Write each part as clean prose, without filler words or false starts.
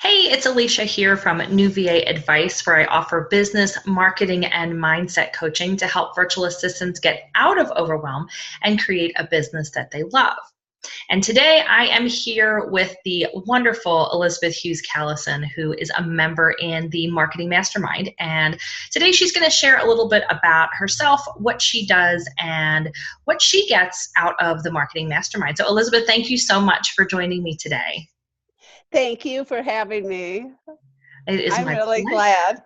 Hey, it's Alicia here from New VA Advice, where I offer business, marketing, and mindset coaching to help virtual assistants get out of overwhelm and create a business that they love. And today I am here with the wonderful Elizabeth Hughes-Callison, who is a member in the Marketing Mastermind. And today she's going to share a little bit about herself, what she does, and what she gets out of the Marketing Mastermind. So Elizabeth, thank you so much for joining me today. Thank you for having me. It is I'm my really pleasure.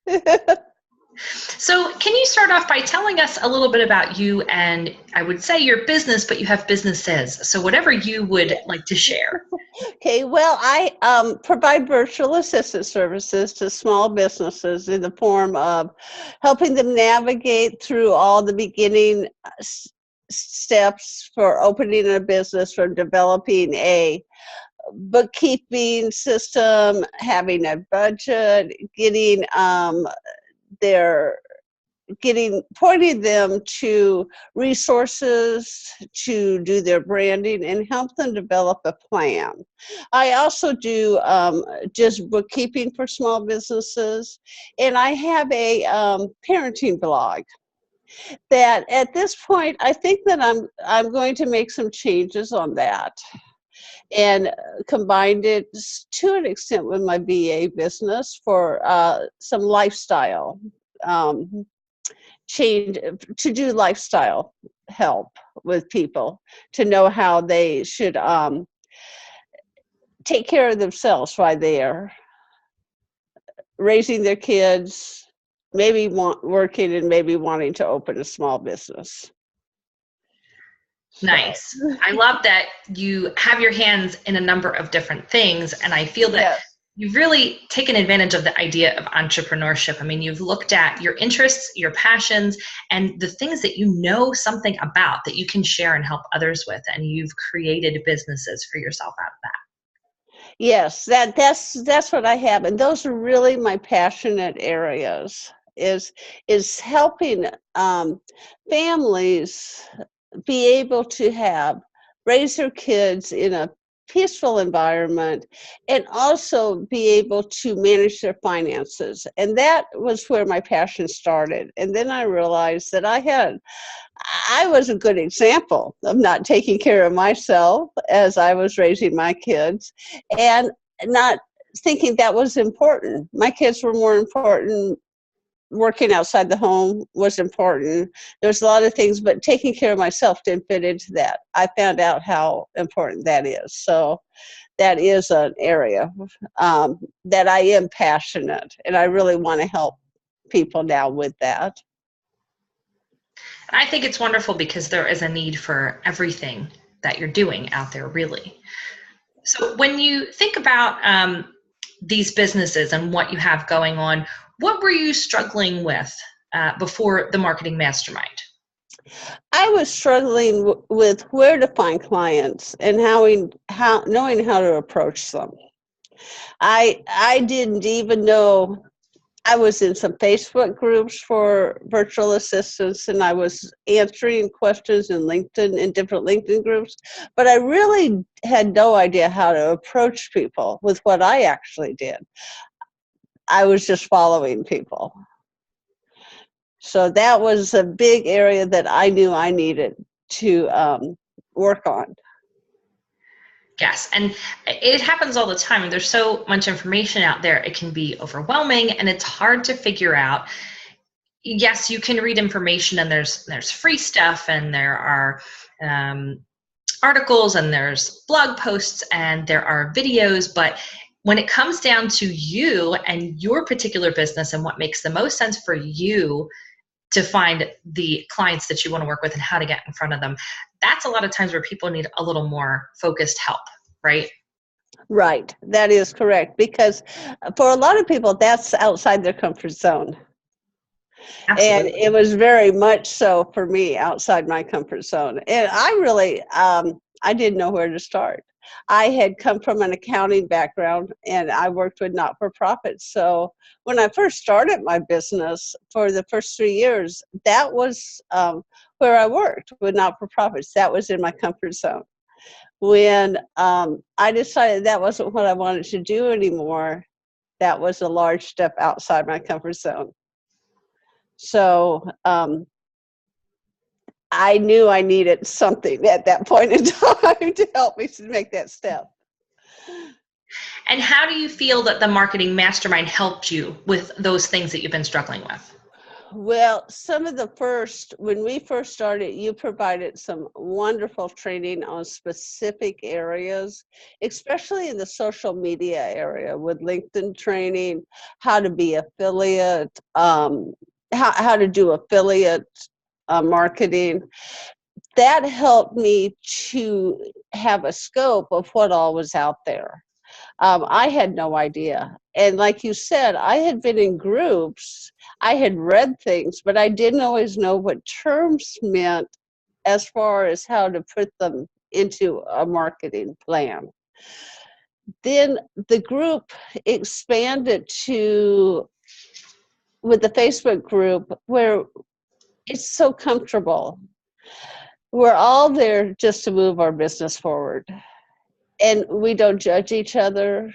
glad. So can you start off by telling us a little bit about you and I would say your business, but you have businesses. So whatever you would like to share. Okay, well, I provide virtual assistant services to small businesses in the form of helping them navigate through all the beginning steps for opening a business, from developing a bookkeeping system, having a budget, their pointing them to resources to do their branding and help them develop a plan. I also do just bookkeeping for small businesses, and I have a parenting blog that at this point I think that I'm going to make some changes on that, and combined it to an extent with my VA business for some lifestyle change, to do lifestyle help with people to know how they should take care of themselves while they're raising their kids, maybe working and maybe wanting to open a small business. Nice. I love that you have your hands in a number of different things. And I feel that Yes. you've really taken advantage of the idea of entrepreneurship. I mean, you've looked at your interests, your passions, and the things that you know something about that you can share and help others with. And you've created businesses for yourself out of that. Yes, that's what I have, and those are really my passionate areas. Is helping families be able to raise their kids in a peaceful environment, and also be able to manage their finances. And that was where my passion started. And then I realized that I was a good example of not taking care of myself as I was raising my kids, and not thinking that was important. My kids were more important. Working outside the home was important. There's a lot of things, but taking care of myself didn't fit into that. I found out how important that is. So that is an area that I am passionate, and I really want to help people now with that. And I think it's wonderful because there is a need for everything that you're doing out there, really. So when you think about these businesses and what you have going on, what were you struggling with before the Marketing Mastermind? I was struggling with where to find clients and how knowing how to approach them. I didn't even know. I was in some Facebook groups for virtual assistants, and I was answering questions in different LinkedIn groups, but I really had no idea how to approach people with what I actually did. I was just following people. So that was a big area that I knew I needed to work on. Yes, and it happens all the time. There's so much information out there, it can be overwhelming and it's hard to figure out. Yes, you can read information and there's free stuff and there are articles and there's blog posts and there are videos, but when it comes down to you and your particular business and what makes the most sense for you to find the clients that you want to work with and how to get in front of them, that's a lot of times where people need a little more focused help, right? Right, that is correct, because for a lot of people, that's outside their comfort zone. And Absolutely. it was very much so for me, outside my comfort zone. And I really, I didn't know where to start. I had come from an accounting background, and I worked with not-for-profits. So when I first started my business, for the first 3 years, that was where I worked with not-for-profits. That was in my comfort zone. when I decided that wasn't what I wanted to do anymore. That was a large step outside my comfort zone. So I knew I needed something at that point in time to help me to make that step. And how do you feel that the Marketing Mastermind helped you with those things that you've been struggling with? Well, when we first started, you provided some wonderful training on specific areas, especially in the social media area with LinkedIn training, how to be affiliate, how to do affiliate marketing. That helped me to have a scope of what all was out there. I had no idea. And like you said, I had been in groups, I had read things, but I didn't always know what terms meant as far as how to put them into a marketing plan. Then the group expanded with the Facebook group, where it's so comfortable. We're all there just to move our business forward. And we don't judge each other.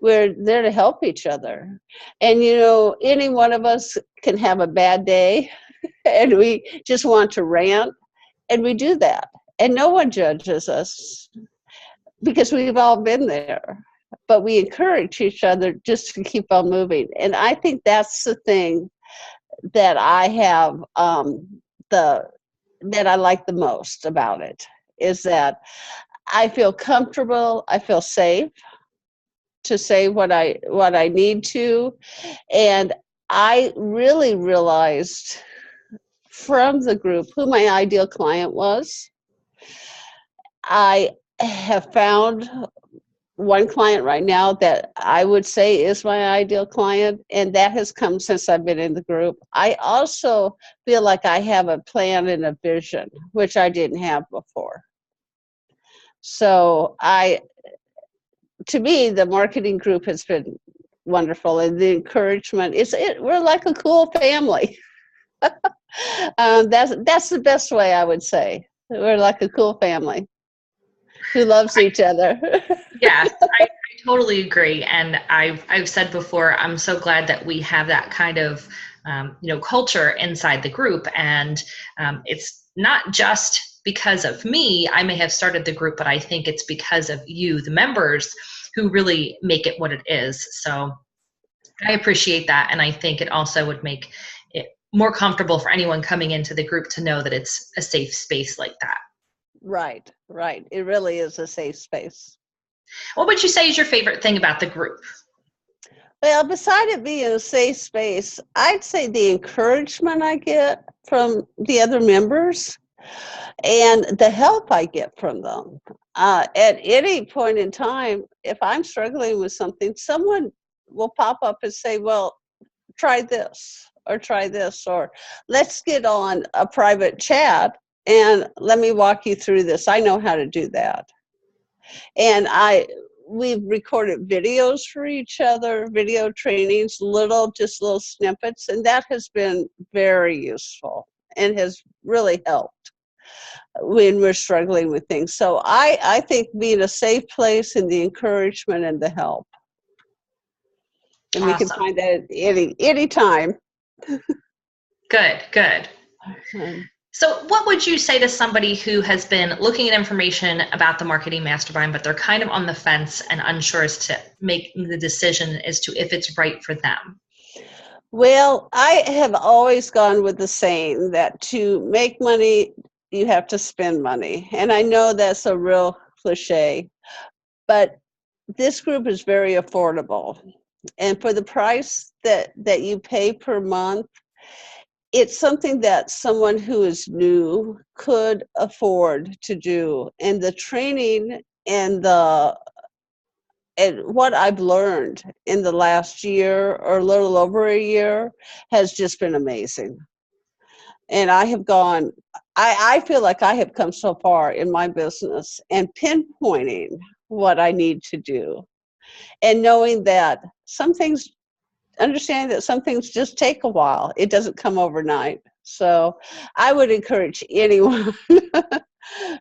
We're there to help each other. And any one of us can have a bad day and we just want to rant, and we do that. And no one judges us because we've all been there. But we encourage each other just to keep on moving. And I think that's the thing that I have that I like the most about it, is that I feel comfortable, I feel safe to say what I need to. And I really realized from the group who my ideal client was. I have found one client right now that I would say is my ideal client, and that has come since I've been in the group. I also feel like I have a plan and a vision, which I didn't have before. So to me, the marketing group has been wonderful, and the encouragement we're like a cool family. That's the best way I would say. We're like a cool family who loves each other. Yes, I totally agree. And I've said before, I'm so glad that we have that kind of culture inside the group. And it's not just because of me. I may have started the group, but I think it's because of you, the members, who really make it what it is. So I appreciate that. And I think it also would make it more comfortable for anyone coming into the group to know that it's a safe space like that. Right. It really is a safe space. What would you say is your favorite thing about the group? Well, beside it being a safe space, I'd say the encouragement I get from the other members and the help I get from them. At any point in time, if I'm struggling with something, someone will pop up and say, well, try this, or let's get on a private chat and let me walk you through this. I know how to do that. And we've recorded videos for each other, video trainings, just little snippets, and that has been very useful and has really helped when we're struggling with things. So I think being a safe place and the encouragement and the help. And we can Awesome. find that any time. Good. So what would you say to somebody who has been looking at information about the Marketing Mastermind, but they're kind of on the fence and unsure as to making the decision as to if it's right for them? Well, I have always gone with the saying that to make money, you have to spend money. And I know that's a real cliche, but this group is very affordable. And for the price that you pay per month, it's something that someone who is new could afford to do. And the training and what I've learned in the last year or a little over a year has just been amazing. And I feel like I have come so far in my business and pinpointing what I need to do, and knowing that understanding that some things just take a while. It doesn't come overnight. So I would encourage anyone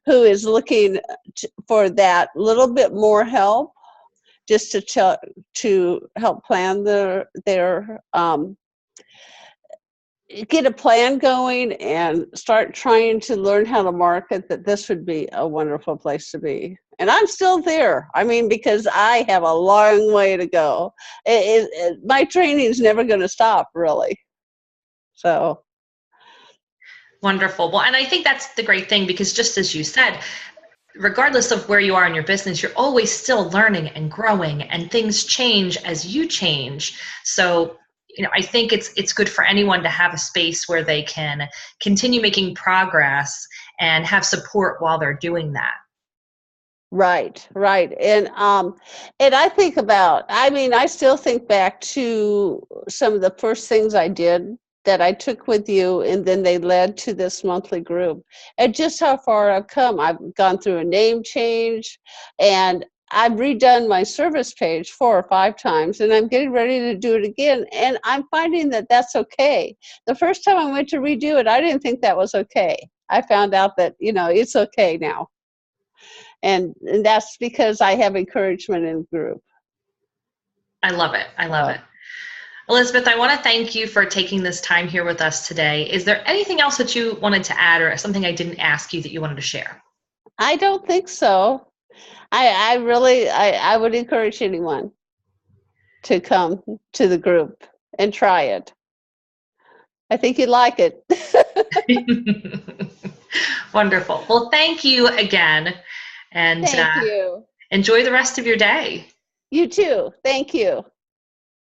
who is looking for that little bit more help, just to help plan their get a plan going and start trying to learn how to market, that this would be a wonderful place to be. And I'm still there. I mean, because I have a long way to go. My training is never going to stop, really. So. Wonderful. Well, and I think that's the great thing, because just as you said, regardless of where you are in your business, you're always still learning and growing, and things change as you change. So, I think it's good for anyone to have a space where they can continue making progress and have support while they're doing that. Right, right. And I think about, I mean, I still think back to some of the first things I did that I took with you, and then they led to this monthly group, and just how far I've come. I've gone through a name change, and I've redone my service page 4 or 5 times, and I'm getting ready to do it again. And I'm finding that that's okay. The first time I went to redo it, I didn't think that was okay. I found out that, it's okay now. And that's because I have encouragement in the group. I love it. I love it. Elizabeth, I want to thank you for taking this time here with us today. Is there anything else that you wanted to add, or something I didn't ask you that you wanted to share? I don't think so. I really would encourage anyone to come to the group and try it. I think you'd like it. Wonderful. Well, thank you again, and Thank you. enjoy the rest of your day. You too. Thank you.